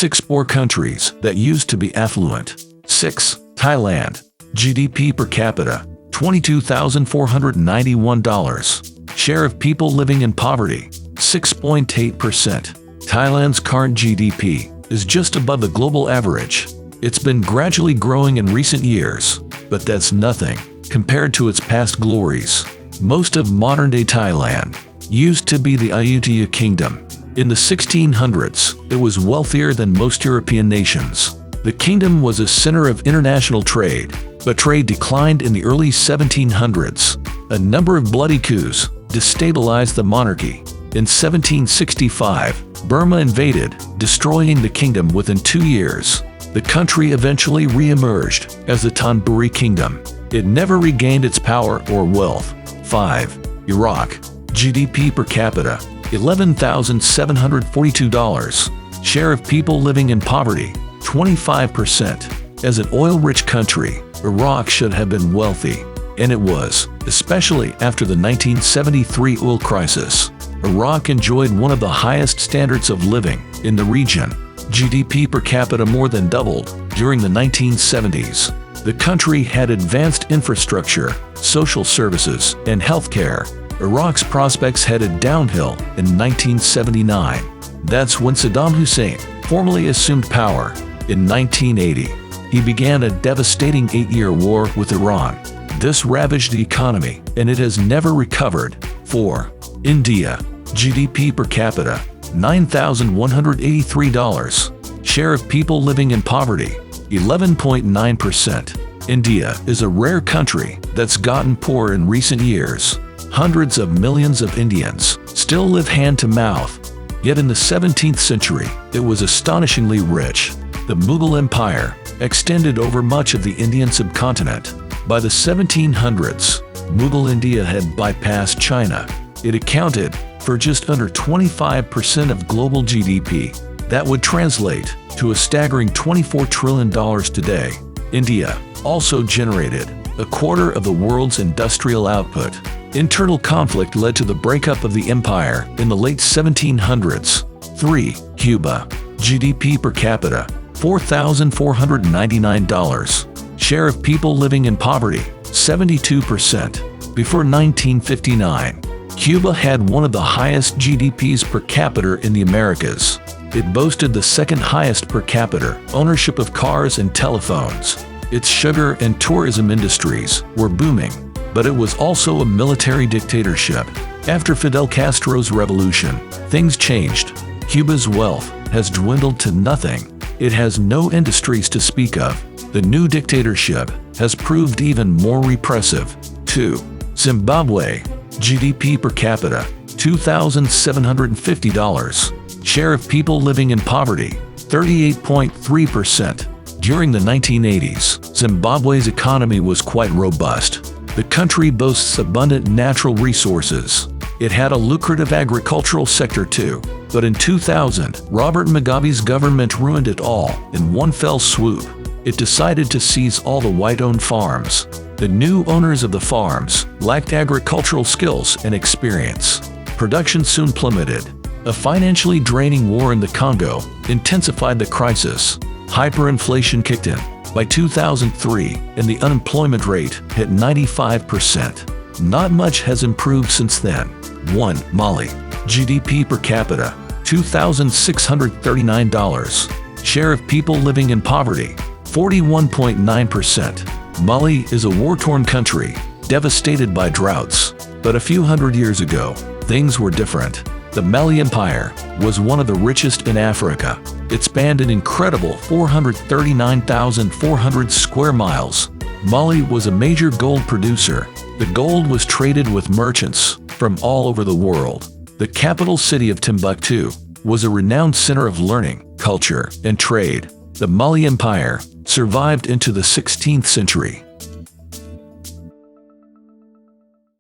6 poor countries that used to be affluent. 6. Thailand. GDP per capita, $22,491. Share of people living in poverty, 6.8%. Thailand's current GDP is just above the global average. It's been gradually growing in recent years, but that's nothing compared to its past glories. Most of modern-day Thailand used to be the Ayutthaya Kingdom. In the 1600s, it was wealthier than most European nations. The kingdom was a center of international trade, but trade declined in the early 1700s. A number of bloody coups destabilized the monarchy. In 1765, Burma invaded, destroying the kingdom within 2 years. The country eventually re-emerged as the Thonburi Kingdom. It never regained its power or wealth. 5. Iraq. GDP per capita, $11,742. Share of people living in poverty, 25%. As an oil-rich country, Iraq should have been wealthy, and it was, especially after the 1973 oil crisis. Iraq enjoyed one of the highest standards of living in the region. GDP per capita more than doubled during the 1970s. The country had advanced infrastructure, social services, and healthcare. Iraq's prospects headed downhill in 1979. That's when Saddam Hussein formally assumed power. In 1980, he began a devastating 8-year war with Iran. This ravaged the economy, and it has never recovered. 4. India. GDP per capita, $9,183. Share of people living in poverty, 11.9%. India is a rare country that's gotten poor in recent years. Hundreds of millions of Indians still live hand-to-mouth. Yet in the 17th century, it was astonishingly rich. The Mughal Empire extended over much of the Indian subcontinent. By the 1700s, Mughal India had bypassed China. It accounted for just under 25% of global GDP. That would translate to a staggering $24 trillion today. India also generated a quarter of the world's industrial output. Internal conflict led to the breakup of the empire in the late 1700s. 3. Cuba. GDP per capita, $4,499. Share of people living in poverty, 72%. Before 1959, Cuba had one of the highest GDPs per capita in the Americas. It boasted the second highest per capita ownership of cars and telephones. Its sugar and tourism industries were booming, but it was also a military dictatorship. After Fidel Castro's revolution, things changed. Cuba's wealth has dwindled to nothing. It has no industries to speak of. The new dictatorship has proved even more repressive. 2. Zimbabwe. GDP per capita, $2,750. Share of people living in poverty, 38.3%. During the 1980s, Zimbabwe's economy was quite robust. The country boasts abundant natural resources. It had a lucrative agricultural sector too. But in 2000, Robert Mugabe's government ruined it all in one fell swoop. It decided to seize all the white-owned farms. The new owners of the farms lacked agricultural skills and experience. Production soon plummeted. A financially draining war in the Congo intensified the crisis. Hyperinflation kicked in. By 2003, and the unemployment rate hit 95%. Not much has improved since then. 1. Mali. GDP per capita, $2,639. Share of people living in poverty, 41.9%. Mali is a war-torn country, devastated by droughts. But a few hundred years ago, things were different. The Mali Empire was one of the richest in Africa. It spanned an incredible 439,400 square miles. Mali was a major gold producer. The gold was traded with merchants from all over the world. The capital city of Timbuktu was a renowned center of learning, culture, and trade. The Mali Empire survived into the 16th century.